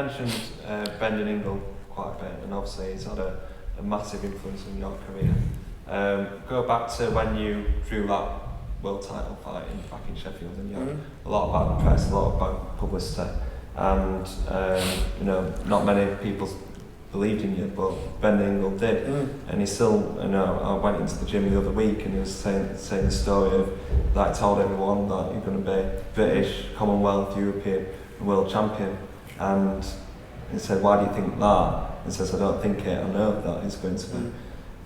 mentioned Brendan Ingle quite a bit, and obviously he's had a massive influence on your career. Go back to when you drew that world title fight back in Sheffield, and you had a lot of bad press, a lot of bad publicity, and you know, not many people believed in you, but Brendan Ingle did, and he still, you know, I went into the gym the other week and he was saying the story of that, told everyone that you're going to be British, Commonwealth, European and world champion, and he said, why do you think that? He says, I don't think it, I know that it's going to be.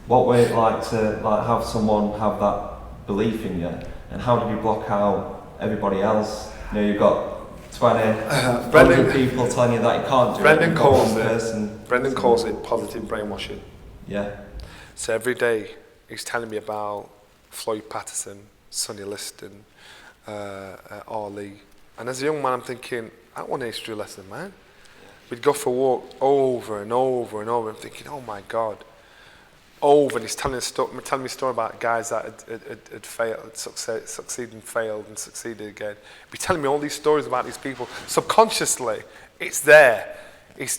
What would it like to have someone have that belief in you, and how did you block out everybody else? You know, you've got 100 people telling you that you can't do it. Brendan calls it positive brainwashing. Yeah. So every day he's telling me about Floyd Patterson, Sonny Liston, Ali. And as a young man, I'm thinking, I want a history lesson, man. We'd go for a walk over and over and over. I'm thinking, oh my God. Over, and he's telling me a story about guys that had failed, succeeded and failed and succeeded again. He's telling me all these stories about these people. Subconsciously, it's there. He's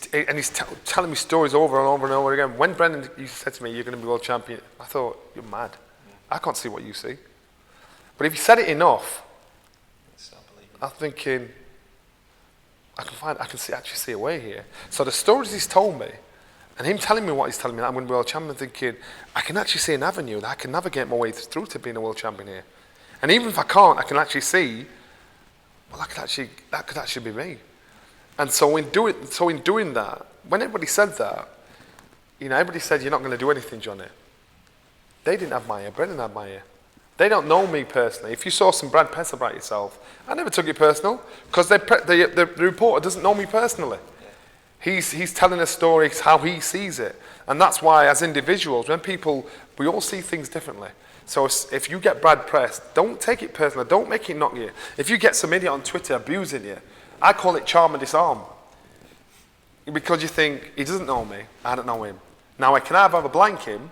telling me stories over and over and over again. When Brendan, you said to me, you're going to be world champion, I thought, you're mad. I can't see what you see. But if you said it enough, I'm thinking, I can actually see a way here. So the stories he's told me, and him telling me what he's telling me, that I'm going to be world champion, I'm thinking, I can actually see an avenue that I can navigate my way through to being a world champion here. And even if I can't, I can actually see, well, that could actually be me. And so in doing that, when everybody said that, you know, everybody said, you're not going to do anything, Johnny. They didn't have my ear, Brendan had my ear. They don't know me personally. If you saw some bad press about yourself, I never took it personal, because the reporter doesn't know me personally. He's telling a story, how he sees it. And that's why, as individuals, we all see things differently. So if you get bad press, don't take it personal. Don't make it knock you. If you get some idiot on Twitter abusing you, I call it charm and disarm. Because you think, he doesn't know me, I don't know him. Now I can either blank him,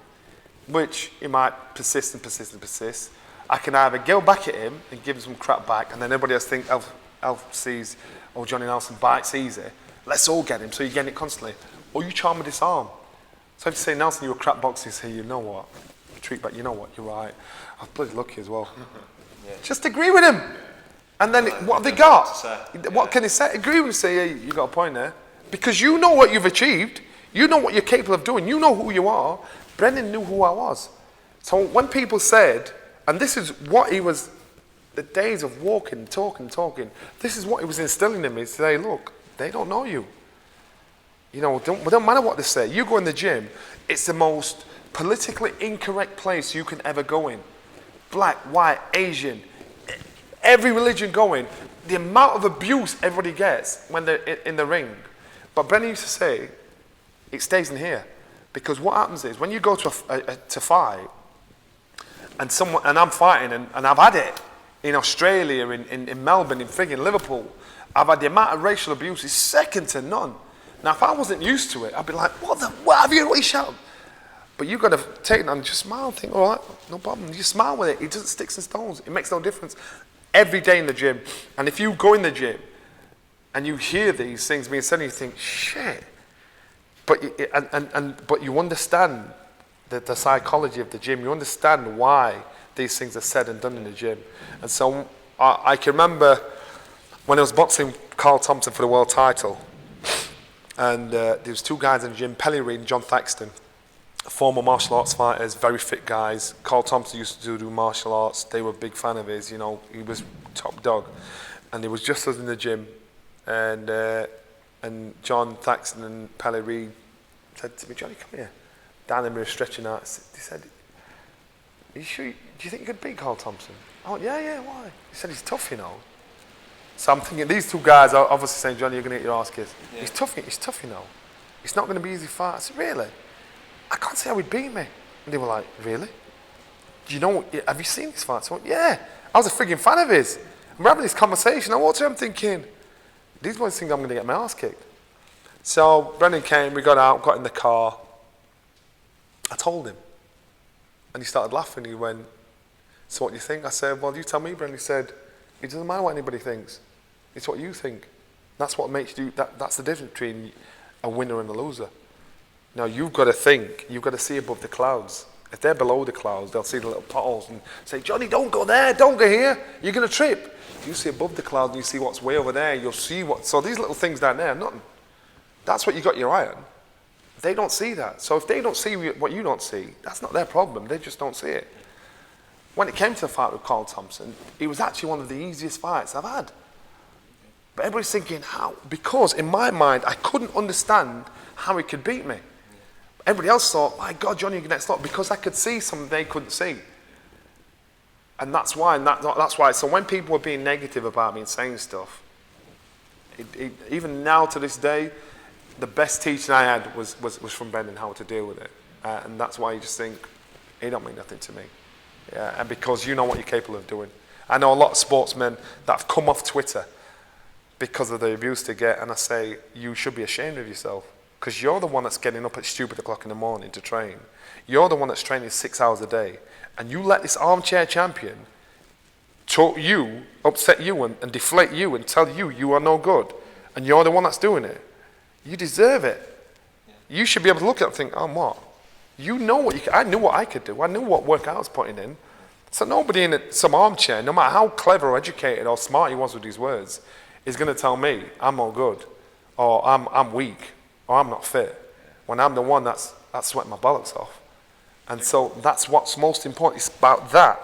which he might persist and persist and persist. I can either go back at him and give him some crap back, and then everybody else thinks, Elf sees, oh, Johnny Nelson bites easy. Let's all get him, so you're getting it constantly. Or you charm and disarm. So if you say, Nelson, you're a crap boxer, you say, you know what? Retreat back, you know what? You're right. I was bloody lucky as well. Yeah. Just agree with him. And then what have they got? What can they say? Agree with him, say, hey, you got a point there. Because you know what you've achieved. You know what you're capable of doing. You know who you are. Brendan knew who I was. So when people said, and this is what he was, the days of walking, talking, this is what he was instilling in me, to say, look, they don't know you. You know, it don't matter what they say. You go in the gym, it's the most politically incorrect place you can ever go in. Black, white, Asian, every religion going, the amount of abuse everybody gets when they're in the ring. But Brendan used to say, it stays in here. Because what happens is, when you go to fight, and I'm fighting, and I've had it in Australia, in Melbourne, in friggin' Liverpool, I've had the amount of racial abuse is second to none. Now, if I wasn't used to it, I'd be like, what have you shouted? But you've got to take it and just smile and think, all right, no problem. You smile with it. It doesn't sticks and stones. It makes no difference. Every day in the gym. And if you go in the gym and you hear these things being said, and you think, shit. But you understand the psychology of the gym. You understand why these things are said and done in the gym. And so I can remember when I was boxing Carl Thompson for the world title, and there was two guys in the gym, Pelly Reid and John Thaxton, former martial arts fighters, very fit guys. Carl Thompson used to do martial arts. They were a big fan of his, you know, he was top dog. And it was just us in the gym, and John Thaxton and Pelly Reid said to me, Johnny, come here. Down there, we were stretching out. They said, are you sure, do you think you could beat Carl Thompson? I went, yeah, why? He said, he's tough, you know. So I'm thinking, these two guys are obviously saying, Johnny, you're going to get your ass kicked. Yeah. He's tough, you know. It's not going to be easy fight. I said, really? I can't say how he'd beat me. And they were like, really? Do you know, have you seen this fight? So I went, yeah. I was a frigging fan of his. And we're having this conversation. I walked to him thinking, these boys think I'm going to get my ass kicked. So Brendan came, we got out, got in the car. I told him. And he started laughing. He went, so what do you think? I said, well, you tell me, Brendan. He said, it doesn't matter what anybody thinks. It's what you think. That's what makes you, that's the difference between a winner and a loser. Now you've got to think, you've got to see above the clouds. If they're below the clouds, they'll see the little potholes and say, Johnny, don't go there, don't go here, you're going to trip. You see above the clouds and you see what's way over there, you'll see what, so these little things down there, nothing. That's what you got your eye on. They don't see that. So if they don't see what you don't see, that's not their problem, they just don't see it. When it came to the fight with Carl Thompson, it was actually one of the easiest fights I've had. But everybody's thinking, how? Because in my mind, I couldn't understand how he could beat me. Everybody else thought, my God, Johnny, you're next up, because I could see something they couldn't see. And that's why, that's why. So when people were being negative about me and saying stuff, even now to this day, the best teaching I had was from Brendan, how to deal with it. And that's why you just think, it don't mean nothing to me. Yeah, and because you know what you're capable of doing. I know a lot of sportsmen that have come off Twitter because of the abuse they get, and I say, you should be ashamed of yourself, because you're the one that's getting up at stupid o'clock in the morning to train. You're the one that's training 6 hours a day, and you let this armchair champion talk you, upset you, and deflate you, and tell you you are no good, and you're the one that's doing it. You deserve it. You should be able to look at it and think, oh, what? You know what you can. I knew what I could do. I knew what work I was putting in. So nobody in some armchair, no matter how clever or educated or smart he was with his words, is going to tell me I'm no good, or I'm weak, or I'm not fit, when I'm the one that's sweating my bollocks off. And so that's what's most important. It's about that.